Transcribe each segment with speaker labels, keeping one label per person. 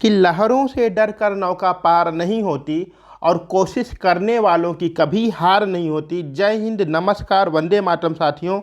Speaker 1: कि लहरों से डर कर नौका पार नहीं होती और कोशिश करने वालों की कभी हार नहीं होती। जय हिंद, नमस्कार, वंदे मातरम साथियों।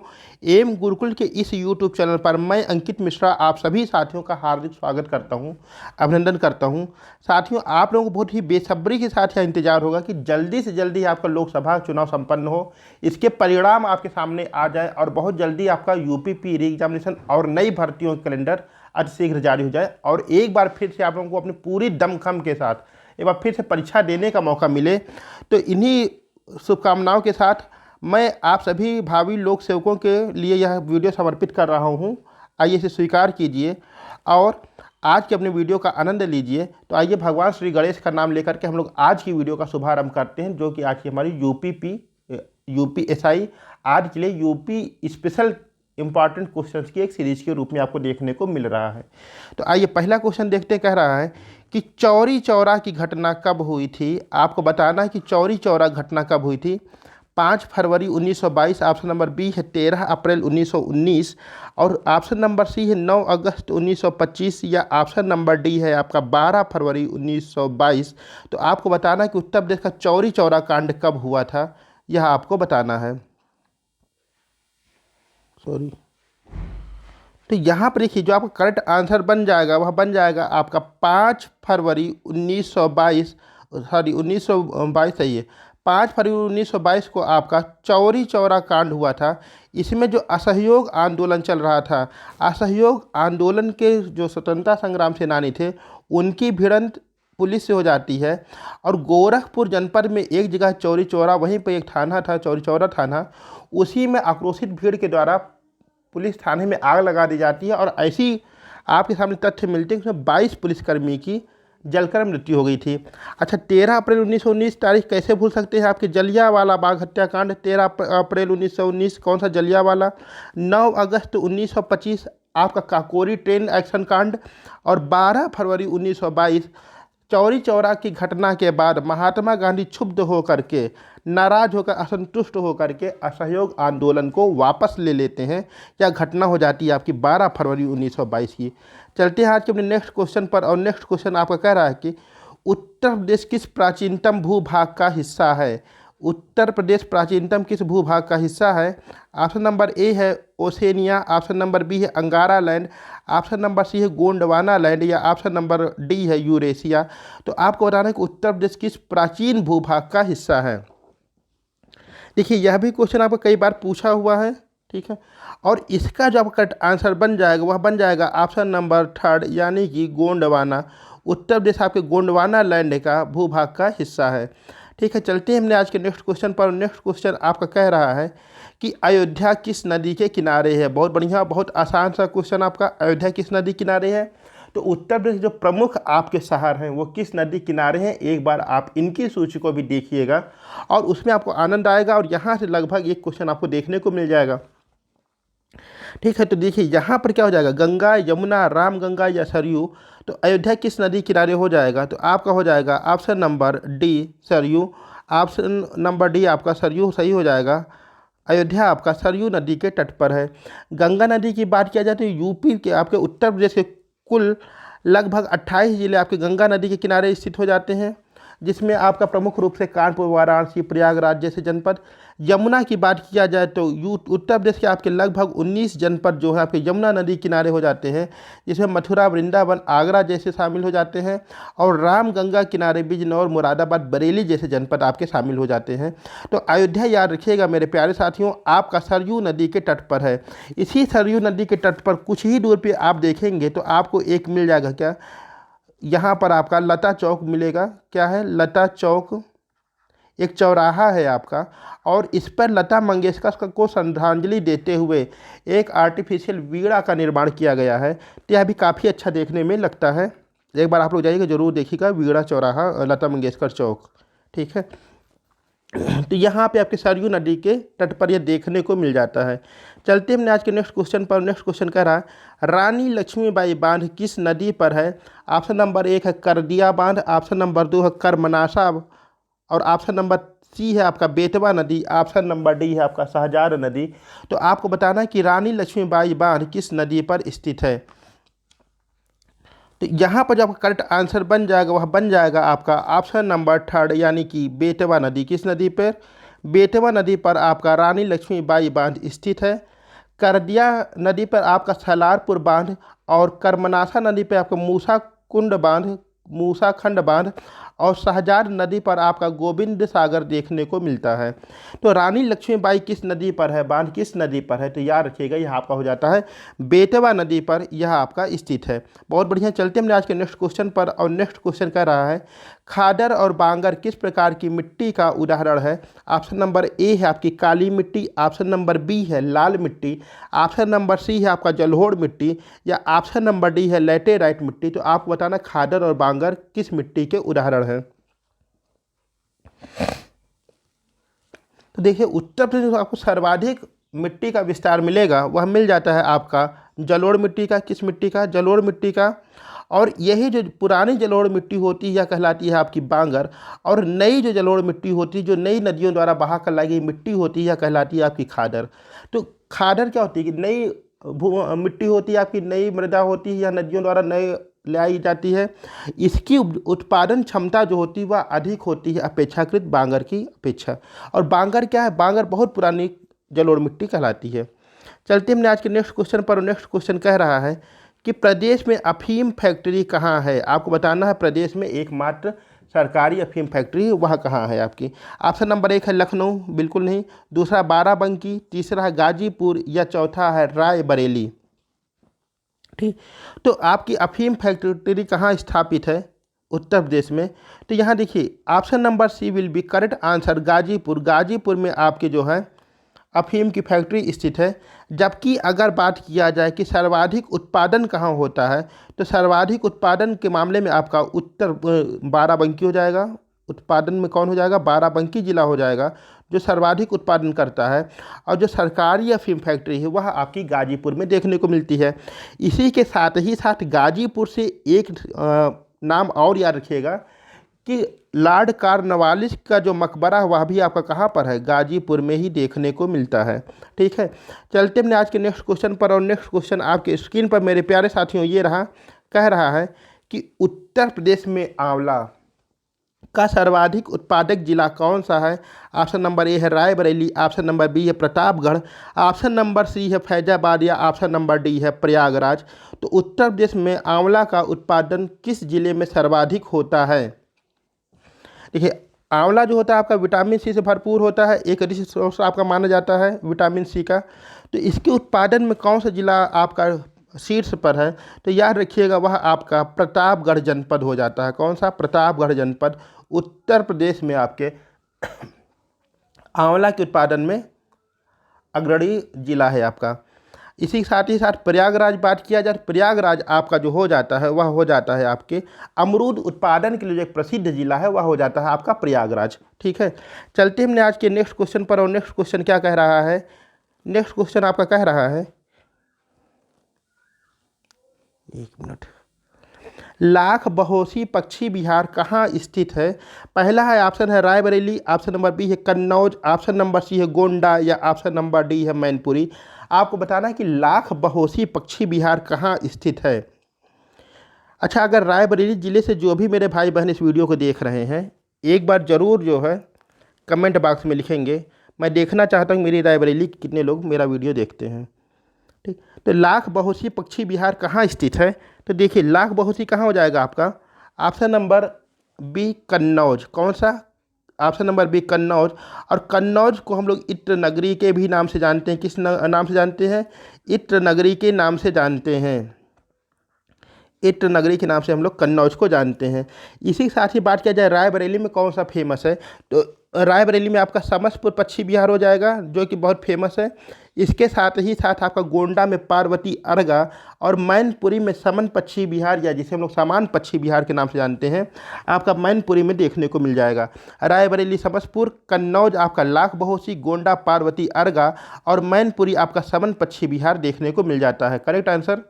Speaker 1: एम गुरुकुल के इस यूट्यूब चैनल पर मैं अंकित मिश्रा आप सभी साथियों का हार्दिक स्वागत करता हूं, अभिनंदन करता हूं। साथियों, आप लोगों को बहुत ही बेसब्री के साथ यह इंतजार होगा कि जल्दी से जल्दी आपका लोकसभा चुनाव संपन्न हो, इसके परिणाम आपके सामने आ जाए और बहुत जल्दी आपका यूपी री एग्जामिनेशन और नई भर्तियों का कैलेंडर अतिशीघ्र जारी हो जाए और एक बार फिर से आप लोगों को अपनी पूरी दमखम के साथ एक बार फिर से परीक्षा देने का मौका मिले। तो इन्हीं शुभकामनाओं के साथ मैं आप सभी भावी लोक सेवकों के लिए यह वीडियो समर्पित कर रहा हूं। आइए इसे स्वीकार कीजिए और आज के अपने वीडियो का आनंद लीजिए। तो आइए भगवान श्री गणेश का नाम लेकर के हम लोग आज की वीडियो का शुभारंभ करते हैं, जो कि आज की हमारी यूपीएसआई आज के लिए यूपी स्पेशल इंपॉर्टेंट क्वेश्चंस की एक सीरीज के रूप में आपको देखने को मिल रहा है। तो आइए पहला क्वेश्चन देखते हैं। कह रहा है कि चौरी चौरा की घटना कब हुई थी। आपको बताना है कि चौरी चौरा घटना कब हुई थी। 5 फरवरी 1922, ऑप्शन नंबर बी है 13 अप्रैल 1919 और ऑप्शन नंबर सी है 9 अगस्त 1925 या ऑप्शन नंबर डी है आपका 12 फरवरी 1922। तो आपको बताना है कि उत्तर प्रदेश का चौरी चौरा कांड कब हुआ था, यह आपको बताना है। तो यहाँ पर देखिए, जो आपका करेक्ट आंसर बन जाएगा वह बन जाएगा आपका 5 फरवरी 1922, सॉरी 1922 सही है। 5 फरवरी 1922 को आपका चौरी चौरा कांड हुआ था। इसमें जो असहयोग आंदोलन चल रहा था, असहयोग आंदोलन के जो स्वतंत्रता संग्राम सेनानी थे उनकी भिड़ंत पुलिस से हो जाती है और गोरखपुर जनपद में एक जगह चौरी चौरा, वहीं पर एक थाना था चौरी चौरा थाना, उसी में आक्रोशित भीड़ के द्वारा पुलिस थाने में आग लगा दी जाती है और ऐसी आपके सामने तथ्य मिलते हैं कि उसमें 22 पुलिसकर्मी की जलकर मृत्यु हो गई थी। अच्छा, 13 अप्रैल 1919 तारीख कैसे भूल सकते हैं आपके, जलियांवाला बाग हत्याकांड। 13 अप्रैल 1919 कौन सा, जलियांवाला। 9 अगस्त 1925 आपका काकोरी ट्रेन एक्शन कांड और 12 फरवरी 1922 चौरी चौरा की घटना के बाद महात्मा गांधी क्षुब्ध होकर के, नाराज होकर, असंतुष्ट होकर के असहयोग आंदोलन को वापस ले लेते हैं। यह घटना हो जाती है आपकी 12 फरवरी 1922 की। चलते हैं आज के अपने नेक्स्ट क्वेश्चन पर और नेक्स्ट क्वेश्चन आपका कह रहा है कि उत्तर प्रदेश किस प्राचीनतम भूभाग का हिस्सा है। उत्तर प्रदेश प्राचीनतम किस भूभाग का हिस्सा है। ऑप्शन नंबर ए है ओसेनिया, ऑप्शन नंबर बी है अंगारा लैंड, ऑप्शन नंबर सी है गोंडवाना लैंड या ऑप्शन नंबर डी है यूरेशिया। तो आपको बताना है कि उत्तर प्रदेश किस प्राचीन भूभाग का हिस्सा है। देखिए, यह भी क्वेश्चन आपको कई बार पूछा हुआ है, ठीक है, और इसका जो आपका करेक्ट आंसर बन जाएगा वह बन जाएगा ऑप्शन नंबर 3 यानी कि गोंडवाना। उत्तर प्रदेश आपके गोंडवाना लैंड का भूभाग का हिस्सा है। ठीक है, चलते हैं हमने आज के नेक्स्ट क्वेश्चन पर। नेक्स्ट क्वेश्चन आपका कह रहा है कि अयोध्या किस नदी के किनारे है। बहुत बढ़िया, बहुत आसान सा क्वेश्चन आपका। अयोध्या किस नदी किनारे है। तो उत्तर प्रदेश जो प्रमुख आपके शहर हैं वो किस नदी किनारे हैं, एक बार आप इनकी सूची को भी देखिएगा और उसमें आपको आनंद आएगा और यहाँ से लगभग एक क्वेश्चन आपको देखने को मिल जाएगा। ठीक है, तो देखिए यहाँ पर क्या हो जाएगा, गंगा, यमुना, रामगंगा या सरयू। तो अयोध्या किस नदी किनारे हो जाएगा, तो आपका हो जाएगा option number D Saryu. Option number D आपका सरयू सही हो जाएगा। अयोध्या आपका सरयू नदी के तट पर है। गंगा नदी की बात किया जाए तो यूपी के आपके उत्तर प्रदेश के कुल लगभग 28 जिले आपके गंगा नदी के किनारे स्थित हो जाते हैं, जिसमें आपका प्रमुख रूप से कानपुर, वाराणसी, प्रयागराज जैसे जनपद। यमुना की बात किया जाए तो उत्तर प्रदेश के आपके लगभग 19 जनपद जो है आपके यमुना नदी किनारे हो जाते हैं, जिसमें मथुरा, वृंदावन, आगरा जैसे शामिल हो जाते हैं और रामगंगा किनारे बिजनौर, मुरादाबाद, बरेली जैसे जनपद आपके शामिल हो जाते हैं। तो अयोध्या याद रखिएगा मेरे प्यारे साथियों, आपका सरयू नदी के तट पर है। इसी सरयू नदी के तट पर कुछ ही दूर पर आप देखेंगे तो आपको एक मिल जाएगा, क्या, यहाँ पर आपका लता चौक मिलेगा। क्या है, लता चौक, एक चौराहा है आपका और इस पर लता मंगेशकर को श्रद्धांजलि देते हुए एक आर्टिफिशियल वीणा का निर्माण किया गया है। तो यह भी काफ़ी अच्छा देखने में लगता है। एक बार आप लोग जाइएगा, जरूर देखिएगा, वीणा चौराहा, लता मंगेशकर चौक। ठीक है, तो यहाँ पे आपके सरयू नदी के तट पर यह देखने को मिल जाता है। चलते हमने आज के नेक्स्ट क्वेश्चन पर। नेक्स्ट क्वेश्चन कह रहा है रानी लक्ष्मीबाई बांध किस नदी पर है। ऑप्शन नंबर 1 है करदिया बांध, ऑप्शन नंबर 2 है करमनाशा और ऑप्शन नंबर सी है आपका बेतवा नदी, ऑप्शन नंबर डी है आपका शाहजार नदी। तो आपको बताना है कि रानी लक्ष्मीबाई बांध किस नदी पर स्थित है। तो यहाँ पर जो आपका करेक्ट आंसर बन जाएगा वह बन जाएगा आपका ऑप्शन नंबर थर्ड, यानी कि बेतवा नदी। किस नदी पर? बेतवा नदी पर आपका रानी लक्ष्मीबाई बांध स्थित है। करदिया नदी पर आपका सलारपुर बांध, और कर्मनाशा नदी पर आपका मूसा कुंड बांध, मूसा खंड बांध, और शाहजार नदी पर आपका गोविंद सागर देखने को मिलता है। तो रानी लक्ष्मीबाई किस नदी पर है, बांध किस नदी पर है? तो याद रखिएगा यह आपका हो जाता है बेतवा नदी पर यह आपका स्थित है। बहुत बढ़िया, चलते हमने आज के नेक्स्ट क्वेश्चन पर। और नेक्स्ट क्वेश्चन कह रहा है खादर और बांगर किस प्रकार की मिट्टी का उदाहरण है? ऑप्शन नंबर ए है आपकी काली मिट्टी, ऑप्शन नंबर बी है लाल मिट्टी, ऑप्शन नंबर सी है आपका जलोढ़ मिट्टी, या ऑप्शन नंबर डी है लैटेराइट मिट्टी। तो आपको बताना खादर और बांगर किस मिट्टी के उदाहरण हैं। तो देखिए उत्तर प्रदेश में आपको सर्वाधिक मिट्टी का विस्तार मिलेगा, वह मिल जाता है आपका जलोढ़ मिट्टी का। किस मिट्टी का? जलोढ़ मिट्टी का। और यही जो पुरानी जलोढ़ मिट्टी होती है यह कहलाती है आपकी बांगर, और नई जो जलोढ़ मिट्टी होती है, जो नई नदियों द्वारा बहा कर लाई गई मिट्टी होती है, यह कहलाती है आपकी खादर। तो खादर क्या होती है कि नई मिट्टी होती है आपकी, नई मृदा होती है, या नदियों द्वारा नई लाई जाती है। इसकी उत्पादन क्षमता जो होती है वह अधिक होती है अपेक्षाकृत बांगर की अपेक्षा। और बांगर क्या है? बांगर बहुत पुरानी जलोढ़ मिट्टी कहलाती है। चलते हमने आज के नेक्स्ट क्वेश्चन पर। नेक्स्ट क्वेश्चन कह रहा है कि प्रदेश में अफीम फैक्ट्री कहाँ है? आपको बताना है प्रदेश में एकमात्र सरकारी अफीम फैक्ट्री वह कहाँ है आपकी। ऑप्शन नंबर एक है लखनऊ, बिल्कुल नहीं। दूसरा बाराबंकी, तीसरा है गाजीपुर, या चौथा है रायबरेली। ठीक, तो आपकी अफीम फैक्ट्री कहाँ स्थापित है? उत्तर प्रदेश में। तो यहाँ देखिए option number C will be correct answer, Ghazipur. Ghazipur में आपके जो है अफीम की फैक्ट्री स्थित है। जबकि अगर बात किया जाए कि सर्वाधिक उत्पादन कहाँ होता है, तो सर्वाधिक उत्पादन के मामले में आपका उत्तर बाराबंकी हो जाएगा। उत्पादन में कौन हो जाएगा? बाराबंकी जिला हो जाएगा जो सर्वाधिक उत्पादन करता है। और जो सरकारी अफीम फैक्ट्री है वह आपकी गाजीपुर में देखने को मिलती है। इसी के साथ ही साथ गाजीपुर से एक नाम और याद रखिएगा कि लॉर्ड कॉर्नवालिस का जो मकबरा है वह भी आपका कहाँ पर है? गाजीपुर में ही देखने को मिलता है। ठीक है, चलते हमने आज के नेक्स्ट क्वेश्चन पर। और नेक्स्ट क्वेश्चन आपके स्क्रीन पर मेरे प्यारे साथियों ये रहा, कह रहा है कि उत्तर प्रदेश में आंवला का सर्वाधिक उत्पादक जिला कौन सा है? ऑप्शन नंबर ए है रायबरेली, ऑप्शन नंबर बी है प्रतापगढ़, ऑप्शन नंबर सी है फैजाबाद, या ऑप्शन नंबर डी है प्रयागराज। तो उत्तर प्रदेश में आंवला का उत्पादन किस जिले में सर्वाधिक होता है? देखिए आंवला जो होता है आपका विटामिन सी से भरपूर होता है, एक रिच सोर्स आपका माना जाता है विटामिन सी का। तो इसके उत्पादन में कौन सा जिला आपका शीर्ष पर है? तो याद रखिएगा वह आपका प्रतापगढ़ जनपद हो जाता है। कौन सा? प्रतापगढ़ जनपद उत्तर प्रदेश में आपके आंवला के उत्पादन में अग्रणी जिला है आपका। इसी के साथ ही साथ प्रयागराज बात किया जाए, प्रयागराज आपका जो हो जाता है वह हो जाता है आपके अमरूद उत्पादन के लिए जो एक प्रसिद्ध जिला है वह हो जाता है आपका प्रयागराज। ठीक है, चलते हमने आज के नेक्स्ट क्वेश्चन पर। और नेक्स्ट क्वेश्चन क्या कह रहा है? नेक्स्ट क्वेश्चन आपका कह रहा है, एक मिनट, लाख बहोसी पक्षी विहार कहाँ स्थित है? पहला है ऑप्शन है रायबरेली, ऑप्शन नंबर बी है कन्नौज, ऑप्शन नंबर सी है गोंडा, या ऑप्शन नंबर डी है मैनपुरी। आपको बताना है कि लाख बहोसी पक्षी विहार कहाँ स्थित है। अच्छा, अगर रायबरेली ज़िले से जो भी मेरे भाई बहन इस वीडियो को देख रहे हैं, एक बार ज़रूर जो है कमेंट बॉक्स में लिखेंगे। मैं देखना चाहता हूँ मेरी रायबरेली कितने लोग मेरा वीडियो देखते हैं। ठीक, तो लाख बहोसी पक्षी विहार कहाँ स्थित है? तो देखिए लाख बहोसी कहाँ हो जाएगा आपका? Option number B Kannauj. कौन सा? Option number B Kannauj. और कन्नौज को हम लोग इत्र नगरी के भी नाम से जानते हैं। किस नाम से जानते हैं? इत्र नगरी के नाम से जानते हैं। इत्र नगरी के नाम से हम लोग कन्नौज को जानते हैं। इसी के साथ ही बात किया जाए रायबरेली में कौन सा फेमस है, तो रायबरेली में आपका समसपुर पक्षी विहार हो जाएगा जो कि बहुत फेमस है। इसके साथ ही साथ आपका गोंडा में पार्वती अर्गा, और मैनपुरी में समन पक्षी विहार, या जिसे हम लोग सामान पक्षी विहार के नाम से जानते हैं, आपका मैनपुरी में देखने को मिल जाएगा। रायबरेली समसपुर, कन्नौज आपका लाख बहोसी, गोंडा पार्वती अर्गा, और मैनपुरी आपका समन पक्षी विहार देखने को मिल जाता है। Correct answer.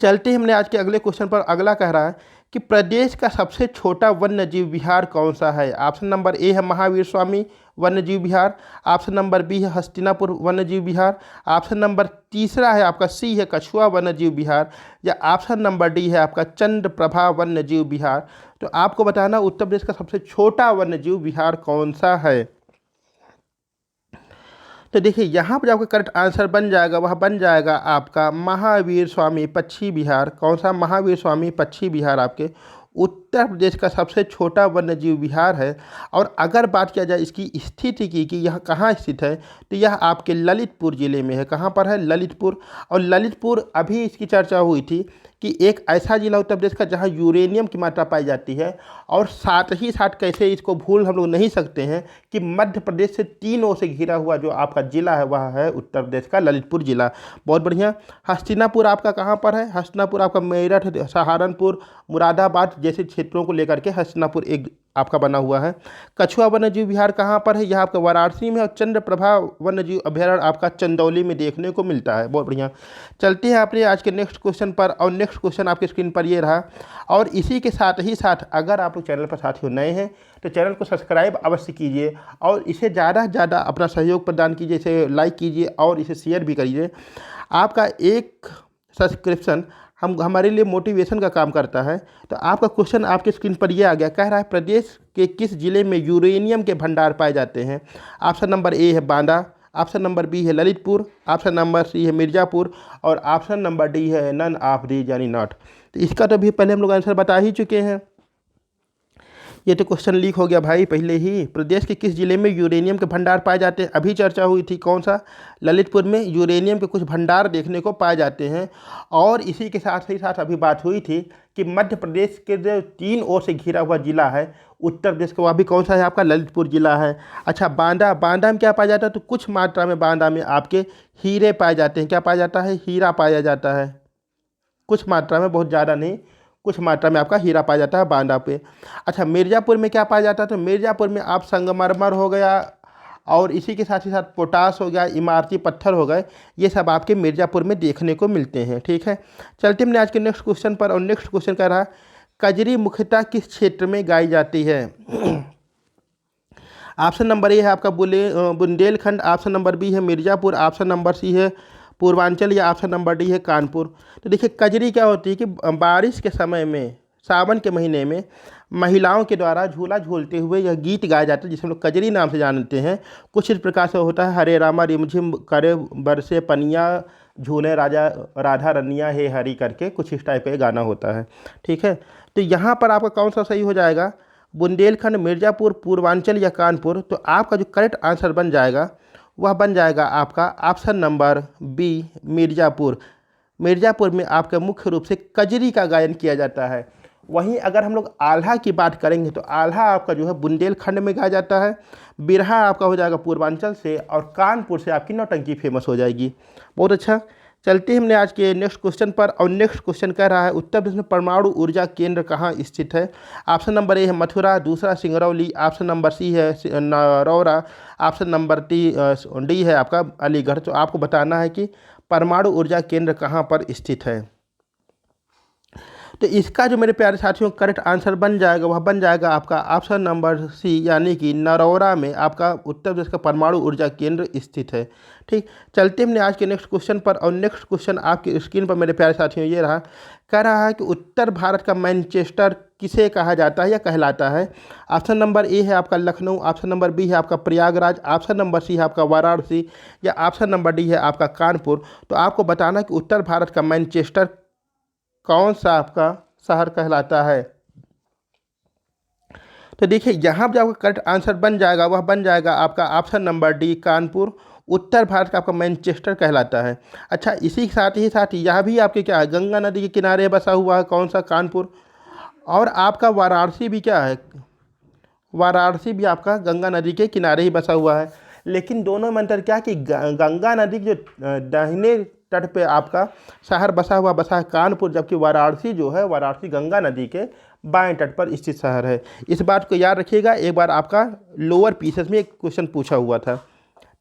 Speaker 1: चलते हमने आज के अगले क्वेश्चन पर। अगला कह रहा है कि प्रदेश का सबसे छोटा वन्य जीव विहार कौन सा है? ऑप्शन नंबर ए है महावीर स्वामी वन्यजीव विहार। ऑप्शन नंबर बी है हस्तिनापुर वन्यजीव विहार। ऑप्शन नंबर तीसरा है आपका सी है कछुआ वन्यजीव विहार। या ऑप्शन नंबर डी है आपका चंद्रप्रभा वन्यजीव विहार। तो आपको बताना उत्तर प्रदेश का सबसे छोटा वन्यजीव विहार कौन सा है। तो देखिए यहाँ पर आपका करेक्ट आंसर बन जाएगा, वह बन जाएगा आपका महावीर स्वामी पक्षी विहार। कौन सा? महावीर स्वामी पक्षी विहार आपके उत्तर प्रदेश का सबसे छोटा वन्यजीव विहार है। और अगर बात किया जाए इसकी स्थिति की कि यह कहाँ स्थित है, तो यह आपके ललितपुर ज़िले में है। कहाँ पर है? ललितपुर। और ललितपुर अभी इसकी चर्चा हुई थी कि एक ऐसा ज़िला उत्तर प्रदेश का जहाँ यूरेनियम की मात्रा पाई जाती है। और साथ ही साथ कैसे इसको भूल हम लोग नहीं सकते हैं कि मध्य प्रदेश से 3 ओर से घिरा हुआ जो आपका ज़िला है वह है उत्तर प्रदेश का ललितपुर ज़िला। बहुत बढ़िया। हस्तिनापुर आपका कहाँ पर है? हस्तिनापुर आपका मेरठ, सहारनपुर, मुरादाबाद जैसे क्षेत्रों को लेकर के हस्तिनापुर एक आपका बना हुआ है। कछुआ वन्यजीव विहार कहाँ पर है? यह आपका वाराणसी में। और चंद्रप्रभा वन्यजीव अभयारण्य आपका चंदौली में देखने को मिलता है। बहुत बढ़िया। चलते हैं अपने आज के नेक्स्ट क्वेश्चन पर। और नेक्स्ट क्वेश्चन आपके स्क्रीन पर ये रहा। और इसी के साथ ही साथ अगर आप लोग चैनल पर साथियों नए हैं तो चैनल को सब्सक्राइब अवश्य कीजिए और इसे ज़्यादा से ज़्यादा अपना सहयोग प्रदान कीजिए, इसे लाइक कीजिए और इसे शेयर भी करिए। आपका एक सब्सक्रिप्शन हमारे लिए मोटिवेशन का काम करता है। तो आपका क्वेश्चन आपके स्क्रीन पर ये आ गया, कह रहा है प्रदेश के किस जिले में यूरेनियम के भंडार पाए जाते हैं? ऑप्शन नंबर ए है बांदा, ऑप्शन नंबर बी है ललितपुर, ऑप्शन नंबर सी है मिर्ज़ापुर और ऑप्शन नंबर डी है नन ऑफ दीज यानी नॉट। तो इसका तो भी पहले हम लोग आंसर बता ही चुके हैं। ये तो क्वेश्चन लीक हो गया भाई पहले ही। प्रदेश के किस जिले में यूरेनियम के भंडार पाए जाते हैं? अभी चर्चा हुई थी। कौन सा? ललितपुर में यूरेनियम के कुछ भंडार देखने को पाए जाते हैं। और इसी के साथ ही साथ अभी बात हुई थी कि मध्य प्रदेश के जो 3 ओर से घिरा हुआ जिला है उत्तर प्रदेश का, वह भी कौन सा है? आपका ललितपुर जिला है। अच्छा, बांदा। बांदा में क्या पाया जाता है? तो कुछ मात्रा में बांदा में आपके हीरे पाए जाते हैं। क्या पाया जाता है? हीरा पाया जाता है। कुछ मात्रा में, बहुत ज़्यादा नहीं, कुछ मात्रा में आपका हीरा पाया जाता है बांदा पे। अच्छा, मिर्ज़ापुर में क्या पाया जाता है? तो मिर्ज़ापुर में आप संगमरमर हो गया और इसी के साथ ही साथ पोटास हो गया, इमारती पत्थर हो गए, ये सब आपके मिर्ज़ापुर में देखने को मिलते हैं। ठीक है, चलते हमने आज के नेक्स्ट क्वेश्चन पर। और नेक्स्ट क्वेश्चन कह रहा है कजरी मुख्यतः किस क्षेत्र में गाई जाती है? ऑप्शन नंबर ए है आपका बुंदेलखंड, ऑप्शन नंबर बी है मिर्ज़ापुर, ऑप्शन नंबर सी है पूर्वांचल या ऑप्शन नंबर डी है कानपुर। तो देखिए कजरी क्या होती है कि बारिश के समय में, सावन के महीने में महिलाओं के द्वारा झूला झूलते हुए यह गीत गाया जाता है जिसे हम लोग कजरी नाम से जानते हैं। कुछ इस प्रकार से होता है, हरे रामा रिमझिम करे बरसे पनिया, झूले राजा राधा रनिया हे हरी करके कुछ इस टाइप का गाना होता है। ठीक है, तो यहाँ पर आपका कौन सा सही हो जाएगा? बुंदेलखंड, मिर्ज़ापुर, पूर्वांचल या कानपुर। तो आपका जो करेक्ट आंसर बन जाएगा वह बन जाएगा आपका option number B Mirzapur. Mirzapur में आपका मुख्य रूप से कजरी का गायन किया जाता है। वहीं अगर हम लोग आल्हा की बात करेंगे तो आल्हा आपका जो है बुंदेलखंड में गाया जाता है, बिरहा आपका हो जाएगा पूर्वांचल से और कानपुर से आपकी नौटंकी फेमस हो जाएगी। बहुत अच्छा, चलते हैं हमने आज के नेक्स्ट क्वेश्चन पर। और नेक्स्ट क्वेश्चन कह रहा है उत्तर प्रदेश में परमाणु ऊर्जा केंद्र कहाँ स्थित है? ऑप्शन नंबर ए है मथुरा, दूसरा सिंगरौली, ऑप्शन नंबर सी है नरौरा, ऑप्शन नंबर डी है आपका अलीगढ़। तो आपको बताना है कि परमाणु ऊर्जा केंद्र कहाँ पर स्थित है। तो इसका जो मेरे प्यारे साथियों करेक्ट आंसर बन जाएगा वह बन जाएगा आपका ऑप्शन नंबर सी यानी कि नरौरा में आपका उत्तर प्रदेश का परमाणु ऊर्जा केंद्र स्थित है। ठीक, चलते हमने आज के नेक्स्ट क्वेश्चन पर। और नेक्स्ट क्वेश्चन आपकी स्क्रीन पर मेरे प्यारे साथियों ये रहा, कह रहा है कि उत्तर भारत का मैनचेस्टर किसे कहा जाता है या कहलाता है? ऑप्शन नंबर ए है आपका लखनऊ, ऑप्शन नंबर बी है आपका प्रयागराज, ऑप्शन नंबर सी है आपका वाराणसी या ऑप्शन नंबर डी है आपका कानपुर। तो आपको बताना कि उत्तर भारत का मैनचेस्टर कौन सा आपका शहर कहलाता है। तो देखिए यहाँ पर आपका करेक्ट आंसर बन जाएगा, वह बन जाएगा आपका ऑप्शन नंबर डी कानपुर। उत्तर भारत का आपका मैनचेस्टर कहलाता है। अच्छा, इसी के साथ ही यह भी आपके क्या है, गंगा नदी के किनारे बसा हुआ है। कौन सा? कानपुर। और आपका वाराणसी भी क्या है? वाराणसी भी आपका गंगा नदी के किनारे ही बसा हुआ है। लेकिन दोनों में अंतर क्या कि गंगा नदी के जो दाहिने तट पे आपका शहर बसा है कानपुर, जबकि वाराणसी जो है वाराणसी गंगा नदी के बाएं तट पर स्थित शहर है। इस बात को याद रखिएगा, एक बार आपका लोअर पीसेस में एक क्वेश्चन पूछा हुआ था।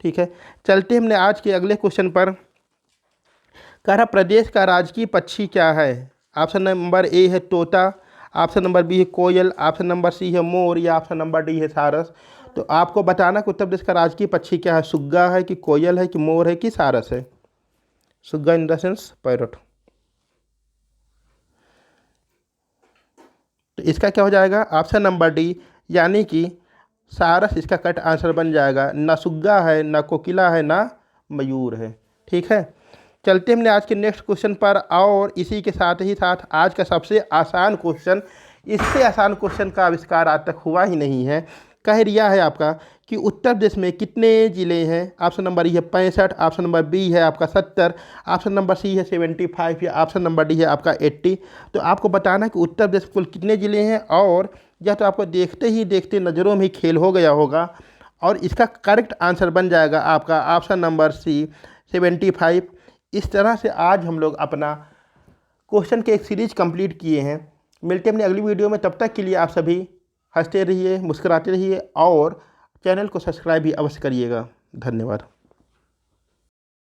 Speaker 1: ठीक है, चलते हमने आज के अगले क्वेश्चन पर। कह रहा प्रदेश का राजकीय पक्षी क्या है? ऑप्शन नंबर ए है तोता, ऑप्शन नंबर बी है कोयल, ऑप्शन नंबर सी है मोर या ऑप्शन नंबर डी है सारस। तो आपको बताना कि उत्तर प्रदेश का राजकीय पक्षी क्या है, सुग्गा है कि कोयल है कि मोर है कि सारस है। सुग्गा इन द सेंस पैरट। तो इसका क्या हो जाएगा, ऑप्शन नंबर डी, यानी कि सारस इसका करेक्ट आंसर बन जाएगा। ना सुग्गा है, ना कोकिला है, ना मयूर है। ठीक है, चलते हमने आज के नेक्स्ट क्वेश्चन पर। और इसी के साथ ही साथ आज का सबसे आसान क्वेश्चन, इससे आसान क्वेश्चन का आविष्कार आज तक हुआ ही नहीं है। कह रिया है आपका कि उत्तर प्रदेश में कितने ज़िले हैं। ऑप्शन नंबर ई है 65, ऑप्शन नंबर बी है आपका 70, ऑप्शन नंबर सी है 75 या ऑप्शन नंबर डी है आपका 80। तो आपको बताना कि उत्तर प्रदेश कुल कितने ज़िले हैं, और यह तो आपको देखते ही देखते नज़रों में ही खेल हो गया होगा। और इसका करेक्ट आंसर बन जाएगा आपका ऑप्शन नंबर सी 75। इस तरह से आज हम लोग अपना क्वेश्चन के एक सीरीज कंप्लीट किए हैं। मिलते हैं अपनी अगली वीडियो में, तब तक के लिए आप सभी हंसते रहिए, मुस्कुराते रहिए और चैनल को सब्सक्राइब भी अवश्य करिएगा। धन्यवाद।